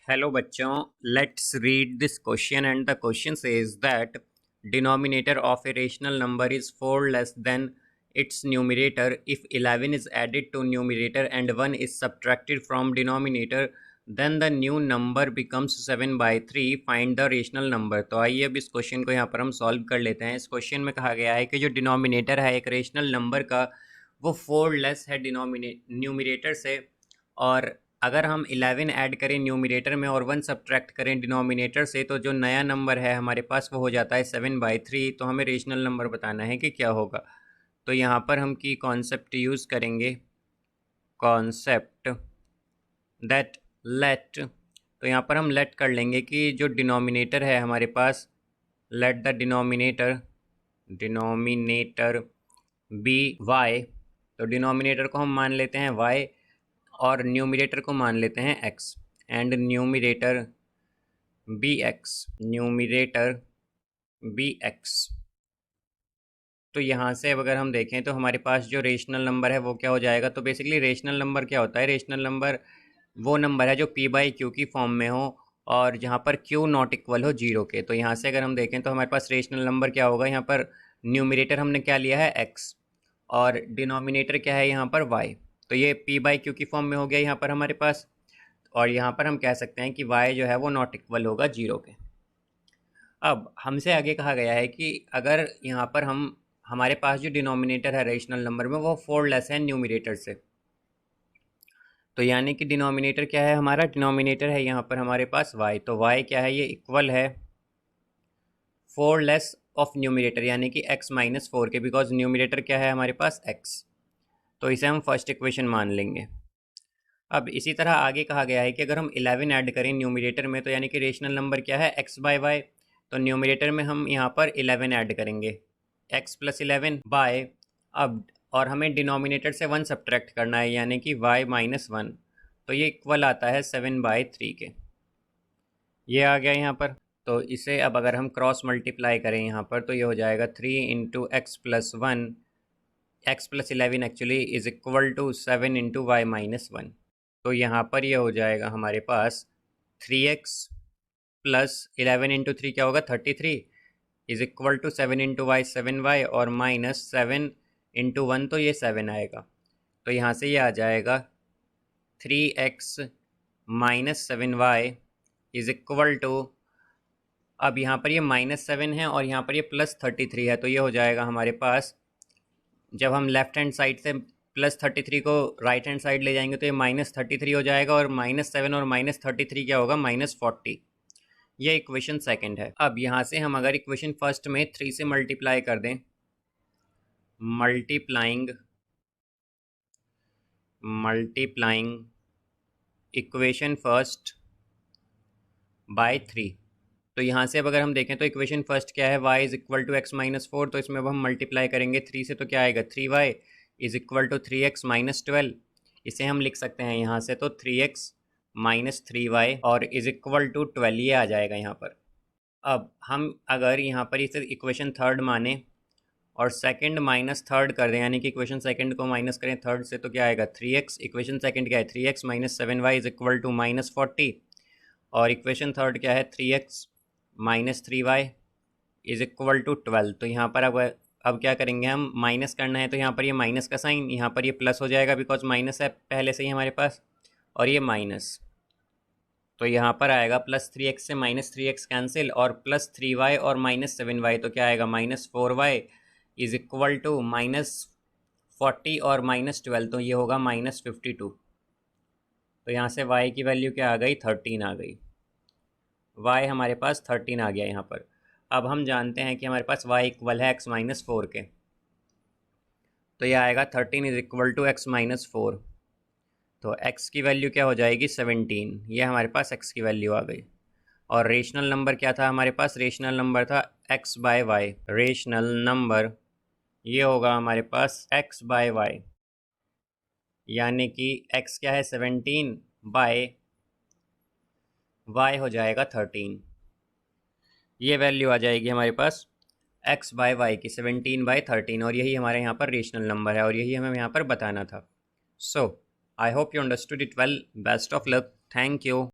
Hello बच्चों, let's read this question and the question says that denominator of a rational number is 4 less than its numerator if 11 is added to numerator and 1 is subtracted from denominator then the new number becomes 7/3 find the rational number। तो आइए अब इस question को यहाँ पर हम solve कर लेते हैं। इस क्वेश्चन में कहा गया है कि जो डिनोमिनेटर है एक रेशनल नंबर का वो 4 लेस है न्यूमिनेटर से, और अगर हम 11 ऐड करें न्यूमिनेटर में और 1 सब्ट्रैक्ट करें डिनोमिनेटर से तो जो नया नंबर है हमारे पास वो हो जाता है 7/3। तो हमें रेशनल नंबर बताना है कि क्या होगा। तो यहाँ पर हम की कॉन्सेप्ट यूज़ करेंगे, कॉन्सेप्ट दैट लेट। तो यहाँ पर हम लेट कर लेंगे कि जो डिनोमिनेटर है हमारे पास, let the denominator be Y. तो डिनोमिनेटर को हम मान लेते हैं वाई और न्यूमिनेटर को मान लेते हैं x and numerator B x. तो यहाँ से अब अगर हम देखें तो हमारे पास जो रेशनल नंबर है वो क्या हो जाएगा। तो बेसिकली रेशनल नंबर क्या होता है, रेशनल नंबर वो नंबर है जो p/q की फॉर्म में हो और जहाँ पर q नॉट इक्वल हो 0 के। तो यहाँ से अगर हम देखें तो हमारे पास रेशनल नंबर क्या होगा, यहाँ पर न्यूमिनेटर हमने क्या लिया है x और डिनोमिनेटर क्या है यहाँ पर y। तो ये p/q की फॉर्म में हो गया यहाँ पर हमारे पास, और यहाँ पर हम कह सकते हैं कि y जो है वो नॉट इक्वल होगा 0 के। अब हमसे आगे कहा गया है कि अगर यहाँ पर हमारे पास जो डिनोमिनेटर है रेशनल नंबर में वो 4 लेस है न्यूमिनेटर से, तो यानी कि डिनोमिनेटर क्या है हमारा, डिनोमिनेटर है यहाँ पर हमारे पास y। तो y क्या है, ये इक्वल है 4 लेस ऑफ न्यूमिनेटर यानी कि x-4 के, बिकॉज न्यूमिनेटर क्या है हमारे पास x। तो इसे हम फर्स्ट इक्वेशन मान लेंगे। अब इसी तरह आगे कहा गया है कि अगर हम 11 ऐड करें न्यूमिनेटर में तो यानी कि रेशनल नंबर क्या है x/y। तो न्यूमिनेटर में हम यहाँ पर 11 ऐड करेंगे, x + 11 बाय, अब और हमें डिनोमिनेटर से 1 सब्ट्रैक्ट करना है यानी कि y-1। तो ये इक्वल आता है 7/3 के। ये आ गया यहाँ पर। तो इसे अब अगर हम क्रॉस मल्टीप्लाई करें यहाँ पर तो ये हो जाएगा 3 × x + 1, x + 11 actually is equal to 7 × y-1। तो यहाँ पर ये हो जाएगा हमारे पास 3x + 11 × 3 क्या होगा 33 is equal to 7 × y 7y और -7 × 1 तो ये 7 आएगा। तो यहाँ से ये आ जाएगा 3x - 7y is equal to, अब यहाँ पर ये -7 है और यहाँ पर ये +33 है। तो ये हो जाएगा हमारे पास, जब हम लेफ़्ट हैंड साइड से +33 को राइट हैंड साइड ले जाएंगे तो ये -33 हो जाएगा और -7 और -33 क्या होगा -40। ये इक्वेशन सेकंड है। अब यहाँ से हम अगर इक्वेशन फर्स्ट में 3 से मल्टीप्लाई कर दें, मल्टीप्लाइंग इक्वेशन फर्स्ट बाय 3। तो यहाँ से अब अगर हम देखें तो इक्वेशन फर्स्ट क्या है, y is equal to x-4। तो इसमें अब हम मल्टीप्लाई करेंगे 3 से तो क्या आएगा 3y is equal to 3x - 12। इसे हम लिख सकते हैं यहाँ से तो 3x - 3y और इज़ इक्वल टू 12 ये आ जाएगा यहाँ पर। अब हम अगर यहाँ पर इसे इक्वेशन थर्ड माने और सेकंड माइनस थर्ड कर दें यानी कि इक्वेशन सेकंड को माइनस करें थर्ड से तो क्या आएगा 3x, इक्वेशन सेकंड क्या है 3x - 7y is equal to -40 और इक्वेशन थर्ड क्या है 3x - 3y is equal to 12। तो यहाँ पर अब क्या करेंगे, हम माइनस करना है तो यहाँ पर ये माइनस का साइन, यहाँ पर ये प्लस हो जाएगा बिकॉज माइनस है पहले से ही हमारे पास, और ये माइनस। तो यहाँ पर आएगा +3x से -3x कैंसिल और +3y और -7y तो क्या आएगा -4y इज़ इक्वल टू -40 और -12 तो ये होगा -52। तो यहाँ से y की वैल्यू क्या आ गई 13 आ गई, y हमारे पास 13 आ गया यहाँ पर। अब हम जानते हैं कि हमारे पास y इक्वल है x-4 के, तो ये आएगा 13 इज़ इक्वल टू x-4। तो x की वैल्यू क्या हो जाएगी 17, ये हमारे पास x की वैल्यू आ गई। और रेशनल नंबर क्या था हमारे पास, रेशनल नंबर था x/y। रेशनल नंबर ये होगा हमारे पास x/y यानी कि x क्या है 17 बाय y हो जाएगा 13। ये वैल्यू आ जाएगी हमारे पास x/y की 17/13 और यही हमारे यहाँ पर रेशनल नंबर है और यही हमें यहाँ पर बताना था। So I hope you understood it well. Best of luck. Thank you.